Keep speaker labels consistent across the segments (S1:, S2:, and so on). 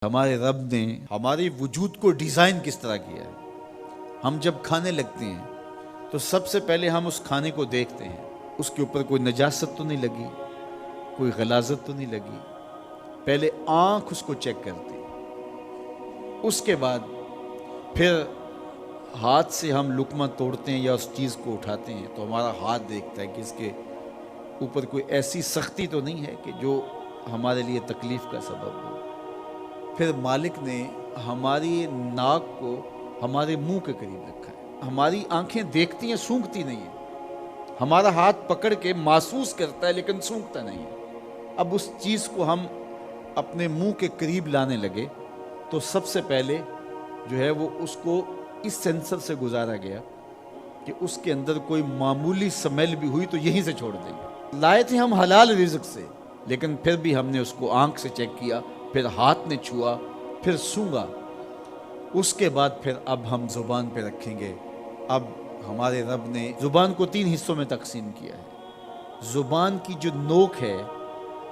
S1: ہمارے رب نے ہمارے وجود کو ڈیزائن کس طرح کیا ہے۔ ہم جب کھانے لگتے ہیں تو سب سے پہلے ہم اس کھانے کو دیکھتے ہیں، اس کے اوپر کوئی نجاست تو نہیں لگی، کوئی غلاظت تو نہیں لگی۔ پہلے آنکھ اس کو چیک کرتی، اس کے بعد پھر ہاتھ سے ہم لقمہ توڑتے ہیں یا اس چیز کو اٹھاتے ہیں تو ہمارا ہاتھ دیکھتا ہے کہ اس کے اوپر کوئی ایسی سختی تو نہیں ہے کہ جو ہمارے لیے تکلیف کا سبب ہو۔ پھر مالک نے ہماری ناک کو ہمارے منہ کے قریب رکھا ہے۔ ہماری آنکھیں دیکھتی ہیں، سونگھتی نہیں ہیں۔ ہمارا ہاتھ پکڑ کے محسوس کرتا ہے لیکن سونگھتا نہیں ہے۔ اب اس چیز کو ہم اپنے منہ کے قریب لانے لگے تو سب سے پہلے جو ہے وہ اس کو اس سینسر سے گزارا گیا کہ اس کے اندر کوئی معمولی سمیل بھی ہوئی تو یہیں سے چھوڑ دیں گے۔ لائے تھے ہم حلال رزق سے، لیکن پھر بھی ہم نے اس کو آنکھ سے چیک کیا، پھر ہاتھ نے چھوا، پھر سونگا۔ اس کے بعد پھر اب ہم زبان پہ رکھیں گے۔ اب ہمارے رب نے زبان کو 3 حصوں میں تقسیم کیا ہے۔ زبان کی جو نوک ہے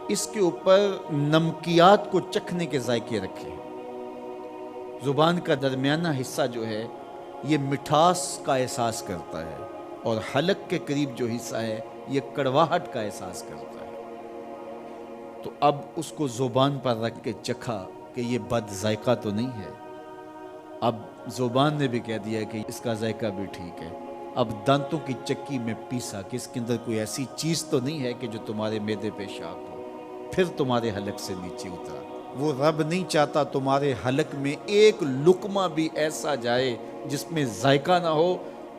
S1: اس کے اوپر نمکیات کو چکھنے کے ذائقے رکھے ہیں۔ زبان کا درمیانہ حصہ جو ہے یہ مٹھاس کا احساس کرتا ہے، اور حلق کے قریب جو حصہ ہے یہ کڑواہٹ کا احساس کرتا ہے۔ تو اب اس کو زبان پر رکھ کے چکھا کہ یہ بد ذائقہ تو نہیں ہے۔ اب زبان نے بھی کہہ دیا کہ اس کا ذائقہ بھی ٹھیک ہے۔ اب دانتوں کی چکی میں پیسا کہ اس کے اندر کوئی ایسی چیز تو نہیں ہے کہ جو تمہارے معدے پہ شاق ہو، پھر تمہارے حلق سے نیچے اترا۔ وہ رب نہیں چاہتا تمہارے حلق میں ایک لقمہ بھی ایسا جائے جس میں ذائقہ نہ ہو،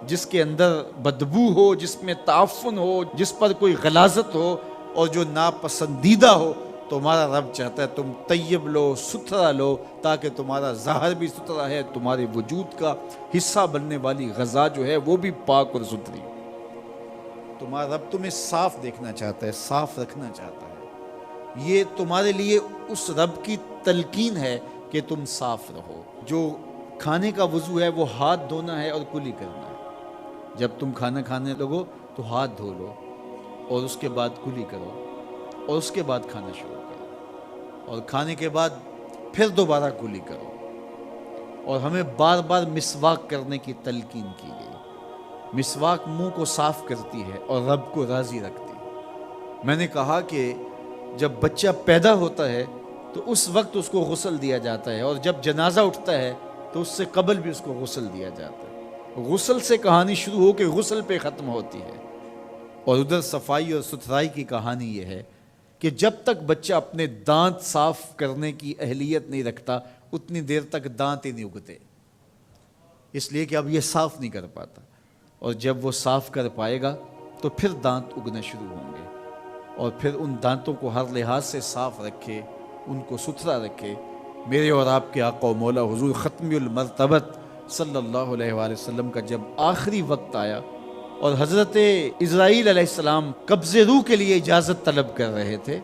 S1: جس کے اندر بدبو ہو، جس میں تعفن ہو، جس پر کوئی غلاظت ہو اور جو ناپسندیدہ ہو۔ تمہارا رب چاہتا ہے تم طیب لو، ستھرا لو، تاکہ تمہارا ظاہر بھی ستھرا ہے، تمہارے وجود کا حصہ بننے والی غذا جو ہے وہ بھی پاک اور ستھری۔ تمہارا رب تمہیں صاف دیکھنا چاہتا ہے، صاف رکھنا چاہتا ہے۔ یہ تمہارے لیے اس رب کی تلقین ہے کہ تم صاف رہو۔ جو کھانے کا وضو ہے وہ ہاتھ دھونا ہے اور کلی کرنا ہے۔ جب تم کھانا کھانے لگو تو ہاتھ دھو لو اور اس کے بعد کلی کرو اور اس کے بعد کھانا شروع کرو، اور کھانے کے بعد پھر دوبارہ کلی کرو۔ اور ہمیں بار بار مسواک کرنے کی تلقین کی گئی۔ مسواک منہ کو صاف کرتی ہے اور رب کو راضی رکھتی ہے۔ میں نے کہا کہ جب بچہ پیدا ہوتا ہے تو اس وقت اس کو غسل دیا جاتا ہے، اور جب جنازہ اٹھتا ہے تو اس سے قبل بھی اس کو غسل دیا جاتا ہے۔ غسل سے کہانی شروع ہو کے غسل پہ ختم ہوتی ہے۔ اور ادھر صفائی اور ستھرائی کی کہانی یہ ہے کہ جب تک بچہ اپنے دانت صاف کرنے کی اہلیت نہیں رکھتا اتنی دیر تک دانت ہی نہیں اگتے، اس لیے کہ اب یہ صاف نہیں کر پاتا۔ اور جب وہ صاف کر پائے گا تو پھر دانت اگنا شروع ہوں گے، اور پھر ان دانتوں کو ہر لحاظ سے صاف رکھے، ان کو ستھرا رکھے۔ میرے اور آپ کے آقا و مولا حضور ختم المرتبت صلی اللہ علیہ وآلہ وسلم کا جب آخری وقت آیا اور حضرت اسرائیل علیہ السلام قبض روح کے لیے اجازت طلب کر رہے تھے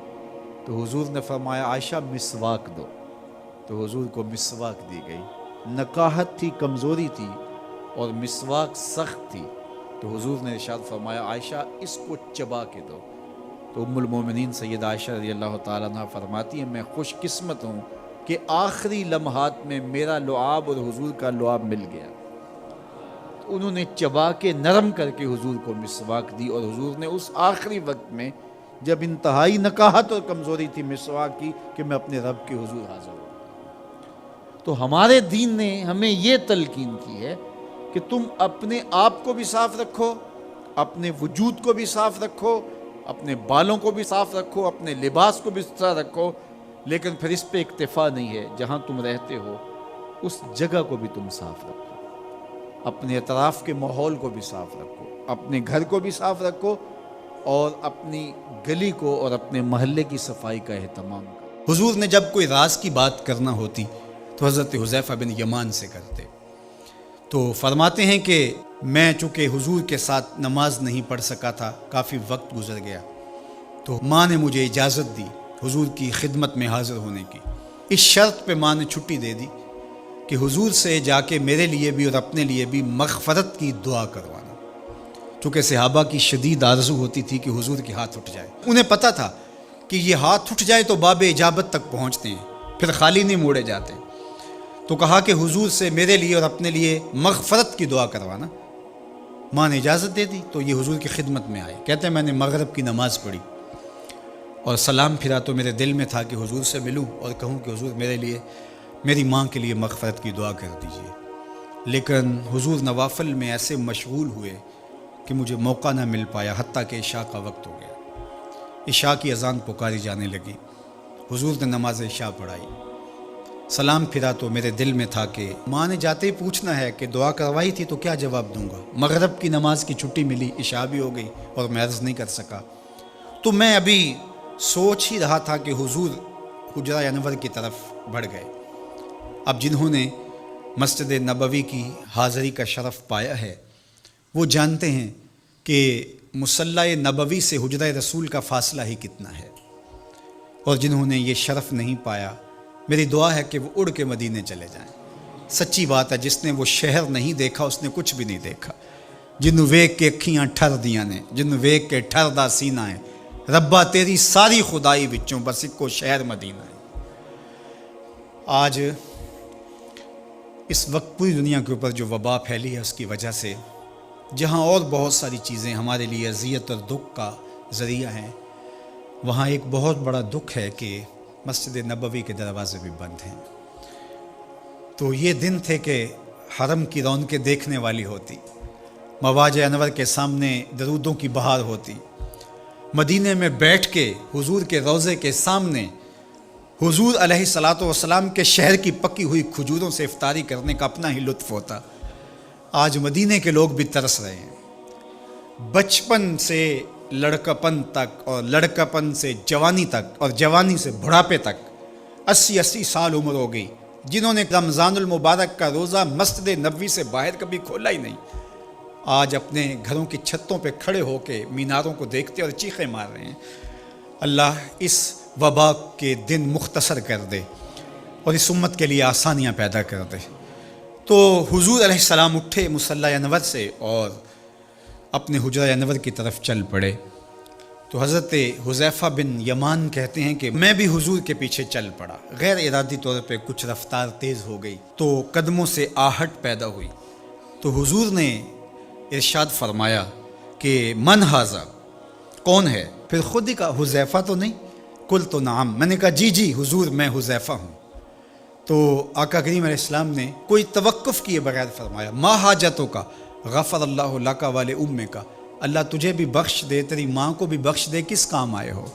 S1: تو حضور نے فرمایا عائشہ مسواک دو، تو حضور کو مسواک دی گئی۔ نکاحت تھی، کمزوری تھی، اور مسواک سخت تھی، تو حضور نے ارشاد فرمایا عائشہ اس کو چبا کے دو۔ تو ام المومنین سید عائشہ رضی اللہ تعالیٰ عنہ فرماتی ہیں میں خوش قسمت ہوں کہ آخری لمحات میں میرا لعاب اور حضور کا لعاب مل گیا۔ انہوں نے چبا کے نرم کر کے حضور کو مسواک دی، اور حضور نے اس آخری وقت میں جب انتہائی نکاحت اور کمزوری تھی مسواک کی کہ میں اپنے رب کے حضور حاضر ہوں۔ تو ہمارے دین نے ہمیں یہ تلقین کی ہے کہ تم اپنے آپ کو بھی صاف رکھو، اپنے وجود کو بھی صاف رکھو، اپنے بالوں کو بھی صاف رکھو، اپنے لباس کو بھی ستھرا رکھو، لیکن پھر اس پہ اکتفا نہیں ہے۔ جہاں تم رہتے ہو اس جگہ کو بھی تم صاف رکھو، اپنے اطراف کے ماحول کو بھی صاف رکھو، اپنے گھر کو بھی صاف رکھو، اور اپنی گلی کو اور اپنے محلے کی صفائی کا اہتمام کرو۔
S2: حضور نے جب کوئی راز کی بات کرنا ہوتی تو حضرت حذیفہ بن یمان سے کرتے۔ تو فرماتے ہیں کہ میں چونکہ حضور کے ساتھ نماز نہیں پڑھ سکا تھا، کافی وقت گزر گیا، تو ماں نے مجھے اجازت دی حضور کی خدمت میں حاضر ہونے کی۔ اس شرط پہ ماں نے چھٹی دے دی کہ حضور سے جا کے میرے لیے بھی اور اپنے لیے بھی مغفرت کی دعا کروانا، چونکہ صحابہ کی شدید آرزو ہوتی تھی کہ حضور کے ہاتھ اٹھ جائے۔ انہیں پتہ تھا کہ یہ ہاتھ اٹھ جائے تو باب اجابت تک پہنچتے ہیں، پھر خالی نہیں موڑے جاتے۔ تو کہا کہ حضور سے میرے لیے اور اپنے لیے مغفرت کی دعا کروانا۔ ماں نے اجازت دے دی تو یہ حضور کی خدمت میں آئے۔ کہتے ہیں میں نے مغرب کی نماز پڑھی اور سلام پھرا تو میرے دل میں تھا کہ حضور سے ملوں اور کہوں کہ حضور میرے لیے، میری ماں کے لیے مغفرت کی دعا کر دیجیے، لیکن حضور نوافل میں ایسے مشغول ہوئے کہ مجھے موقع نہ مل پایا، حتیٰ کہ عشاء کا وقت ہو گیا۔ عشاء کی اذان پکاری جانے لگی، حضور نے نماز عشاء پڑھائی، سلام پھرا تو میرے دل میں تھا کہ ماں نے جاتے ہی پوچھنا ہے کہ دعا کروائی تھی تو کیا جواب دوں گا۔ مغرب کی نماز کی چھٹی ملی، عشاء بھی ہو گئی اور میں عرض نہیں کر سکا۔ تو میں ابھی سوچ ہی رہا تھا کہ حضور حجرہ انور کی طرف بڑھ گئے۔ اب جنہوں نے مسجد نبوی کی حاضری کا شرف پایا ہے وہ جانتے ہیں کہ مصلی نبوی سے حجرہ رسول کا فاصلہ ہی کتنا ہے، اور جنہوں نے یہ شرف نہیں پایا میری دعا ہے کہ وہ اڑ کے مدینے چلے جائیں۔ سچی بات ہے، جس نے وہ شہر نہیں دیکھا اس نے کچھ بھی نہیں دیکھا۔ جنوں ویک کے اکھیاں ٹھر دیاں نے، جنوں ویک کے ٹھر دا سینہ ہے، ربا تیری ساری خدائی وچوں بس اکو شہر مدینہ ہے۔ آج اس وقت پوری دنیا کے اوپر جو وبا پھیلی ہے اس کی وجہ سے، جہاں اور بہت ساری چیزیں ہمارے لیے اذیت اور دکھ کا ذریعہ ہیں، وہاں ایک بہت بڑا دکھ ہے کہ مسجد نبوی کے دروازے بھی بند ہیں۔ تو یہ دن تھے کہ حرم کی رونقیں دیکھنے والی ہوتی، مواج انور کے سامنے درودوں کی بہار ہوتی، مدینے میں بیٹھ کے حضور کے روضے کے سامنے حضور علیہ الصلاۃ والسلام کے شہر کی پکی ہوئی کھجوروں سے افطاری کرنے کا اپنا ہی لطف ہوتا۔ آج مدینے کے لوگ بھی ترس رہے ہیں۔ بچپن سے لڑکپن تک اور لڑکپن سے جوانی تک اور جوانی سے بڑھاپے تک 80 سال عمر ہو گئی، جنہوں نے رمضان المبارک کا روزہ مسجد نبوی سے باہر کبھی کھولا ہی نہیں، آج اپنے گھروں کی چھتوں پہ کھڑے ہو کے میناروں کو دیکھتے اور چیخیں مار رہے ہیں۔ اللہ اس وبا کے دن مختصر کر دے اور اس امت کے لیے آسانیاں پیدا کر دے۔ تو حضور علیہ السلام اٹھے مصلی انور سے اور اپنے حجرہ انور کی طرف چل پڑے۔ تو حضرت حذیفہ بن یمان کہتے ہیں کہ میں بھی حضور کے پیچھے چل پڑا، غیر ارادی طور پہ کچھ رفتار تیز ہو گئی تو قدموں سے آہٹ پیدا ہوئی۔ تو حضور نے ارشاد فرمایا کہ من ھذا، کون ہے؟ پھر خود ہی کہا حذیفہ تو نہیں؟ قلت نعم، میں نے کہا جی جی حضور میں حذیفہ ہوں۔ تو آقا کریم علیہ السلام نے کوئی توقف کیے بغیر فرمایا ما حاجتوں کا غفر اللہ لک ول امک، اللہ تجھے بھی بخش دے، تیری ماں کو بھی بخش دے، کس کام آئے ہو؟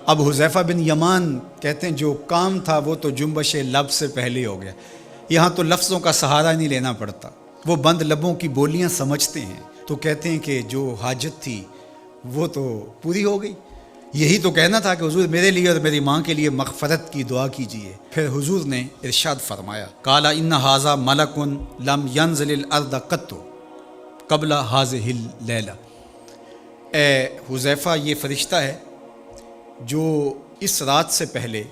S2: اب حذیفہ بن یمان کہتے ہیں جو کام تھا وہ تو جنبش لب سے پہلے ہو گیا، یہاں تو لفظوں کا سہارا نہیں لینا پڑتا، وہ بند لبوں کی بولیاں سمجھتے ہیں، تو کہتے ہیں کہ جو حاجت تھی وہ تو پوری ہو گئی، یہی تو کہنا تھا کہ حضور میرے لیے اور میری ماں کے لیے مغفرت کی دعا کیجیے۔ پھر حضور نے ارشاد فرمایا قال ان ھذا ملک لم ینزل الارض قط قبل ھذہ اللیلہ، اے حذیفہ یہ فرشتہ ہے جو اس رات سے پہلے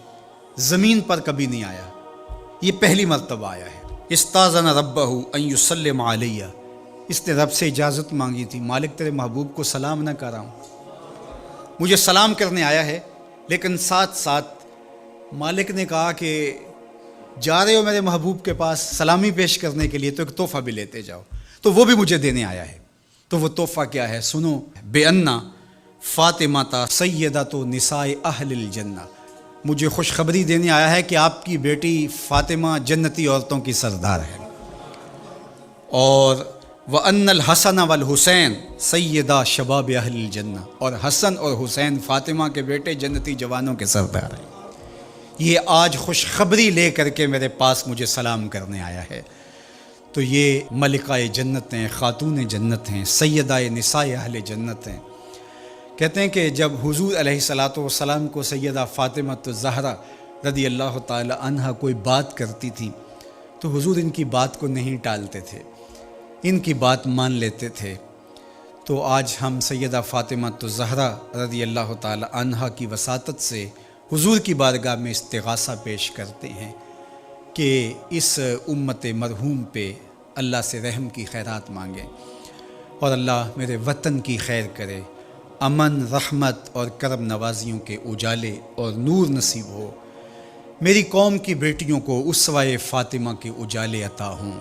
S2: زمین پر کبھی نہیں آیا، یہ پہلی مرتبہ آیا ہے۔ استاذن ربہ ان یسلم علیہ، اس نے رب سے اجازت مانگی تھی، مالک تیرے محبوب کو سلام نہ کر رہا ہوں، مجھے سلام کرنے آیا ہے، لیکن ساتھ ساتھ مالک نے کہا کہ جا رہے ہو میرے محبوب کے پاس سلامی پیش کرنے کے لیے تو ایک تحفہ بھی لیتے جاؤ، تو وہ بھی مجھے دینے آیا ہے۔ تو وہ تحفہ کیا ہے سنو، بے انا فاطمہ سیدۃ نساء اہل الجنہ، مجھے خوشخبری دینے آیا ہے کہ آپ کی بیٹی فاطمہ جنتی عورتوں کی سردار ہے، اور وَأَنَّ الْحَسَنَ وَالْحُسَيْنَ سَيِّدَا شَبَابِ اہل الجنہ، اور حسن اور حسین فاطمہ کے بیٹے جنتی جوانوں کے سردار ہیں۔ یہ آج خوشخبری لے کر کے میرے پاس مجھے سلام کرنے آیا ہے۔ تو یہ ملکہ جنت ہیں، خاتون جنت ہیں، سیدہ نساء اہل جنت ہیں۔ کہتے ہیں کہ جب حضور علیہ الصلاۃ والسلام کو سیدہ فاطمہ الزہرا رضی اللہ تعالی عنہا کوئی بات کرتی تھی تو حضور ان کی بات کو نہیں ٹالتے تھے، ان کی بات مان لیتے تھے۔ تو آج ہم سیدہ فاطمہ الزہرا رضی اللہ تعالی عنہا کی وساطت سے حضور کی بارگاہ میں استغاثہ پیش کرتے ہیں کہ اس امت مرحوم پہ اللہ سے رحم کی خیرات مانگیں اور اللہ میرے وطن کی خیر کرے، امن، رحمت اور کرم نوازیوں کے اجالے اور نور نصیب ہو۔ میری قوم کی بیٹیوں کو اسوہ فاطمہ کے اجالے عطا ہوں۔